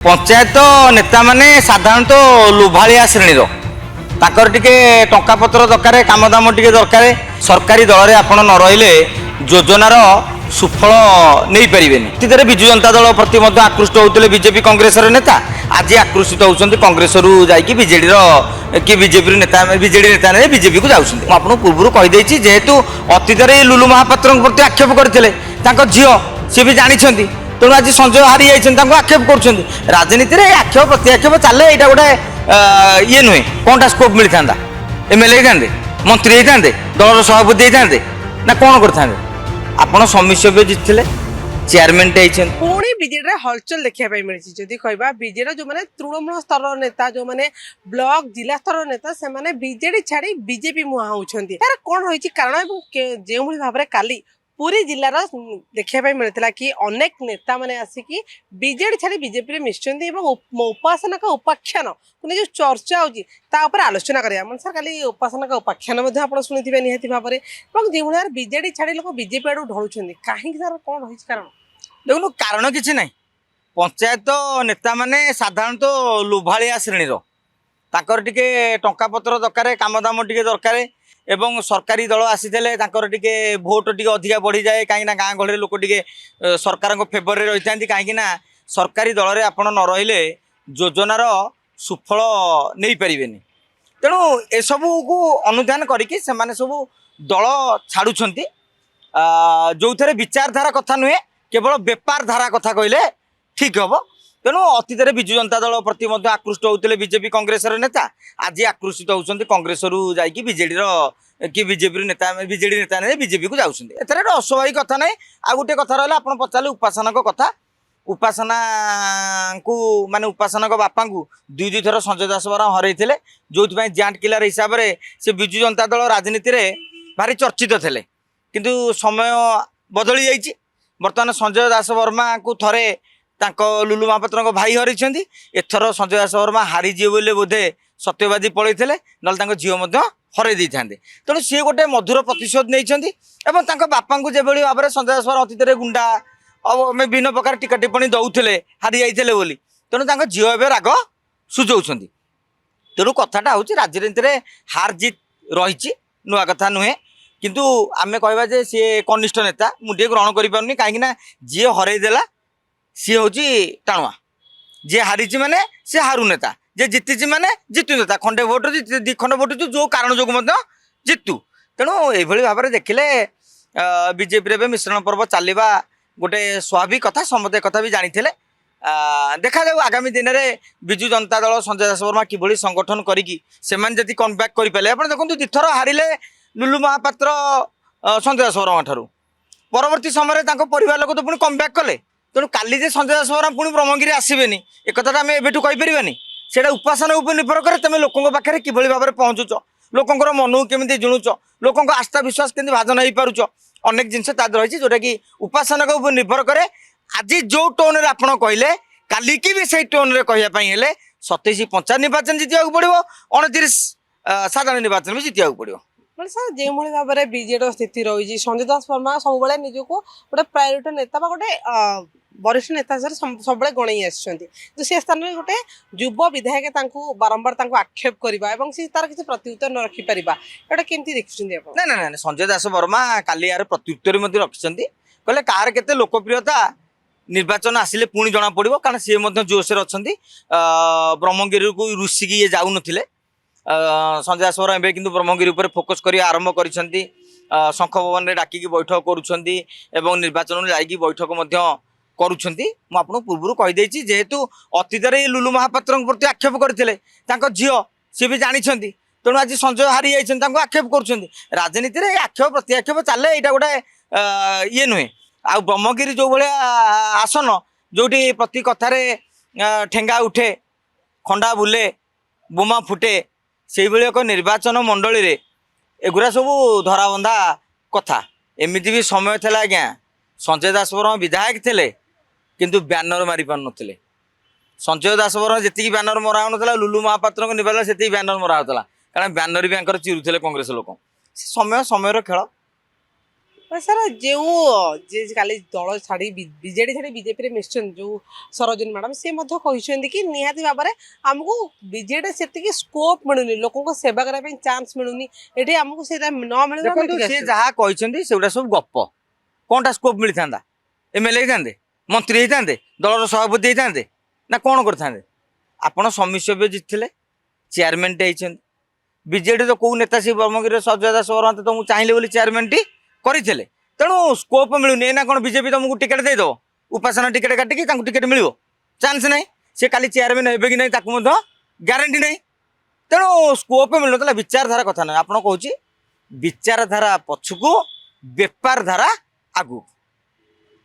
पंचायत नेता माने साधारणतः लुभालिया श्रेणीर ताकर टिके टंका पत्र दरकार काम दाम टिके दरकार सरकारी दल में आपण न रहिले योजनार सुफल नहीं पारिबेनी। अतीत विजु जनता दल प्रति आकृष्ट होते बीजेपी कांग्रेस नेता आज आकृषित होती कांग्रेस जाकि बीजेडी कि बीजेपी नेता बीजेडी नेता ने बीजेपी को जाऊँ आपको पूर्व कहीदे जेहेतु अतीत लुलु महापात्र प्रति आक्षेप करते झील सी भी जानते तेणु आज संजय हारी जाइए आक्षेप कर राजनीति में आक्षेप प्रत्याक्षेप चले यहाँ गोटे ये नुहे कौनटा स्कोप मिलता एमएलए होते मंत्री होते दलर सभापति होते ना कौन करते आपड़ समिश्य जीतते चेयरमैन पुणी बीजेडी हलचल देखा मिली जदि कह बीजेडी जो मैंने तृणमूल स्तर नेता जो मैंने ब्लॉक जिला स्तर नेता से बीजेडी छाड़ी बीजेपी मुहां होती यार कौन रही कारण जो भाव में काली पूरी जिलार देखा मिलता कि अनेक नेता मैंने आसिकी बीजेडी छाड़ी बीजेपी में मिशन उपासना का उपाख्यान जो चर्चा होपर आलोचना करा मन सर खाली उपासना का उपाख्यान आप शुणी निहती भाव में जो भाई बीजेडी छाड़ी लोग बीजेपी आड़ ढलुं कहीं सर कौन रही कारण देखो कारण किसी ना पंचायत नेता माने साधारणतः लुभालिया श्रेणीर ताकर टिके टंका पत्र दरकार काम दाम टिके दरकार एवं सरकारी दल आसी टिके भोट टिके अधिका बढ़ी जाए कहीं गाँ गहली लोक टिके सरकार फेवर में रही था कहीं सरकारी दल में आपण न रहिले योजनार सुफल नहीं पारिबेनी। तेणु एसबू को अनुधान करके सब दल छाड़ुं जो थे विचारधारा कथा नुहे केवल बेपार धारा कथा कहले ठीक हम। तेणु अतीत विजु जनता दल प्रति आकृष्ट होते बीजेपी कांग्रेस नेता आज आकृषित होती कांग्रेस जाकि बीजेडी कि बीजेपी नेता बीजेडी नेता ने बीजेपी को जाऊँ एथर अस्वाभाविक कथा ना। आ गोटे कथा रहा आप पचारे उपासना कथा उपासना को माने उपासना बापा को दुई दुई थर संजय दास बराम हरई जो जांट किलार हिसाब से से विजु जनता दल राजनीति में भारी चर्चित थे किंतु समय बदली जाइए। बर्तमान संजय दास वर्मा को थरे लुलु महापात्र भाई हरई एथर संजय दास वर्मा हारीजे बोले बोधे सत्यवादी पलैते ना झील हरई था तेणु सी गोटे मधुर प्रतिशोध नहीं बापा को जो भाव में संजय दास वर्मा अतीत गुंडा विभिन्न प्रकार टीका टिप्पणी दौले हारी जाते बोली तेणु झील ए राग सुझाव तेणु कथाटा हूँ राजनीति में हार जीत रही नुआ कथा नुहे किंतु आमे कहवा जे सी कनिष्ठ नेता मुझे ग्रहण करें कहीं जी हरईदेला सी हूँ टाणुआ जी हारी माने सी हारू नेता जे जीति माने जीतु नेता खंडे भोट दी खंड भोट जो कारण जो जीतु। तेणु ये भाव में देखिले बीजेपी मिश्रण पर्व चलवा गोटे स्वाभाविक कथा समस्त कथा भी जानी देखा जाऊ आगामी दिन में विजु जनता दल संजय दास वर्मा किभली संगठन करी से कमबैक करें आप देखो दिथर हारिले लुलु महापात्र संजय दास वर्मा ठारू परवर्ती समय परिवार लोक तो पुणी कमबैक कले तेणु काली जे संजय दास वर्मा पुणी ब्रह्मगिरी आसबेनी एक कथा आम एबेठू कहीपरिबानी सेटा उपासना उपर निर्भर करे तुम लोकों पाखे किभली भाव में पहुँचुच लोकंर मन केमी जुणुच लोकों आस्था विश्वास केमती भाजन हो पारुच अनेक जिनस रही जोटा कि उपासना उपर निर्भर करे। आज जो टोन रे आपड़ कहले काली की भी से टोन रे कहवाई 27 पंचायत निर्वाचन जीतिया पड़ो 29 साधारण निर्वाचन भी जीतिया पड़ो सर जो भाव में बीजेडी स्थिति रही संजय दास वर्मा सब निजक गोटे प्रायोरिटी नेता गोटे वरिष्ठ नेता सर सब गणई तो से स्थान में गोटे युव विधायक बारंबार आक्षेप करवा सी तार किसी प्रत्युत्तर न रखिपर एटा केमती देखुं ना ना ना संजय दास वर्मा काली यार प्रत्युत्तर रखिंट कहले कार केते लोकप्रियता निर्वाचन आसिले पुणी जना पड़ो कारण सी जोश अच्छा ब्रह्मगिरी को रुषिकी ये जाऊन संजय दास वर्मा एवं किंतु ब्रह्मगिरी उपर फोकस कर आरंभ कर शंख भवन में डाकिकी बैठक करुँच निर्वाचन जाकि बैठक करुँच पूर्व कहीदे जेहेतु अतीत लुलु महापात्र प्रति आक्षेप करते झील सी भी जानते तेणु आज संजय हारी जाइए आक्षेप कर राजनीति में आक्षेप प्रत्याक्षेप चले यहाँ गोटे ये नुहे आ ब्रह्मगिरी जो भाया आसन जो प्रति कथार ठेंगा उठे खंडा बुले बोमा फुटे से एक निर्वाचन मंडली रे एगुरा सब धराबंधा कथा एमती भी समय था आज्ञा संजय दास वर्मा विधायक थे किंतु बैनर मारी पार नुले संजय दास वर्मा जी बैनर मरा होता लुलु महापात्र निर्वाचन से बैनर मरा होता कारण बैनर भी चिरुले कांग्रेस लोक समय समय खेल ସାର୍ ଯେଉଁ ଯେ କାଲି ଦଳ ଛାଡ଼ି ବିଜେଡି ଛାଡ଼ି ବିଜେପିରେ ମିଶିଛନ୍ତି ଯେଉଁ ସରୋଜିନୀ ମ୍ୟାଡ଼ାମ୍ ସେ ମଧ୍ୟ କହିଛନ୍ତି କି ନିହାତି ଭାବରେ ଆମକୁ ବିଜେଡିରେ ସେତିକି ସ୍କୋପ୍ ମିଳୁନି ଲୋକଙ୍କ ସେବା କରିବା ପାଇଁ ଚାନ୍ସ ମିଳୁନି ଏଠି ଆମକୁ ସେଇଟା ନ ମିଳିବ ଦେଖନ୍ତୁ ସେ ଯାହା କହିଛନ୍ତି ସେଗୁଡ଼ା ସବୁ ଗପ କ'ଣଟା ସ୍କୋପ୍ ମିଳିଥାନ୍ତା ଏମ୍ଏଲ୍ଏ ହେଇଥାନ୍ତେ ମନ୍ତ୍ରୀ ହେଇଥାନ୍ତେ ଦଳର ସଭାପତି ହେଇଥାନ୍ତେ ନା କ'ଣ କରିଥାନ୍ତେ ଆପଣ ସମିଶ୍ୟ ଜିତିଥିଲେ ଚେୟାରମ୍ୟାନ୍ଟେ ହେଇଛନ୍ତି ବିଜେଡ଼ିର କେଉଁ ନେତା ସେ ବ୍ରହ୍ମଗିରିର ସଜୟ ଦାସ ବରୁଆନ୍ତେ ତମକୁ ଚାହିଁଲେ ବୋଲି ଚେୟାରମ୍ୟାନ୍ଟି କରିଥିଲେ ତେଣୁ ସ୍କୋପ୍ ମିଳୁନି ଏଇନା କ'ଣ ବିଜେପି ତମକୁ ଟିକେଟ୍ ଦେଇଦେବ ଉପାସନା ଟିକେଟ୍ କାଟିକି ତାଙ୍କୁ ଟିକେଟ୍ ମିଳିବ ଚାନ୍ସ ନାହିଁ ସେ କାଲି ଚେୟାରମ୍ୟାନ୍ ହେବେ କି ନାହିଁ ତାକୁ ମଧ୍ୟ ଗ୍ୟାରେଣ୍ଟି ନାହିଁ ତେଣୁ ସ୍କୋପ୍ ମିଳୁନଥିଲା ବିଚାରଧାରା କଥା ନାହିଁ ଆପଣ କହୁଛି ବିଚାରଧାରା ପଛକୁ ବେପାର ଧାରା ଆଗକୁ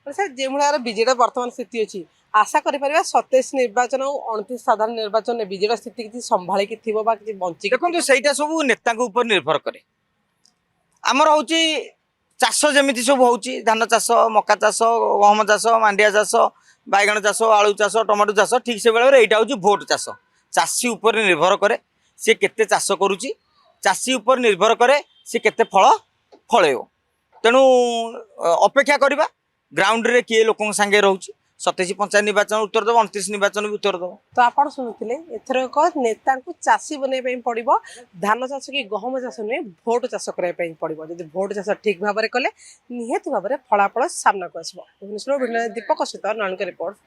ସାର୍ ଯେଉଁଭଳି ଭାବରେ ବିଜେଡିର ବର୍ତ୍ତମାନ ସ୍ଥିତି ଅଛି ଆଶା କରିପାରିବା 27 ନିର୍ବାଚନ ଆଉ 29 ସାଧାରଣ ନିର୍ବାଚନରେ ବିଜେଡିର ସ୍ଥିତି କିଛି ସମ୍ଭାଳିକି ଥିବ ବା କିଛି ବଞ୍ଚିକି ଦେଖନ୍ତୁ ସେଇଟା ସବୁ ନେତାଙ୍କ ଉପରେ ନିର୍ଭର କରେ ଆମର ହେଉଛି ଚାଷ ଯେମିତି ସବୁ ହେଉଛି ଧାନ ଚାଷ ମକା ଚାଷ ଗହମ ଚାଷ ମାଣ୍ଡିଆ ଚାଷ ବାଇଗଣ ଚାଷ ଆଳୁ ଚାଷ ଟମାଟୋ ଚାଷ ଠିକ୍ ସେଭଳି ଏଇଟା ହେଉଛି ଭୋଟ ଚାଷ ଚାଷୀ ଉପରେ ନିର୍ଭର କରେ ସେ କେତେ ଚାଷ କରୁଛି ଚାଷୀ ଉପରେ ନିର୍ଭର କରେ ସେ କେତେ ଫଳ ଫଳେଇବ ତେଣୁ ଅପେକ୍ଷା କରିବା ଗ୍ରାଉଣ୍ଡରେ କିଏ ଲୋକଙ୍କ ସାଙ୍ଗେ ରହୁଛି 27 ପଞ୍ଚାୟତ ନିର୍ବାଚନ ଉତ୍ତର ଦେବ 29 ନିର୍ବାଚନ ବି ଉତ୍ତର ଦେବ ତ ଆପଣ ଶୁଣୁଥିଲେ ଏଥର ଏକ ନେତାଙ୍କୁ ଚାଷୀ ବନେଇବା ପାଇଁ ପଡ଼ିବ ଧାନ ଚାଷ କି ଗହମ ଚାଷ ନୁହେଁ ଭୋଟ ଚାଷ କରିବା ପାଇଁ ପଡ଼ିବ ଯଦି ଭୋଟ ଚାଷ ଠିକ୍ ଭାବରେ କଲେ ନିହାତି ଭାବରେ ଫଳାଫଳ ସାମ୍ନାକୁ ଆସିବ ଭୁବନେଶ୍ୱର ଦୀପକ ସହିତ ନଳିନୀଙ୍କ ରିପୋର୍ଟ।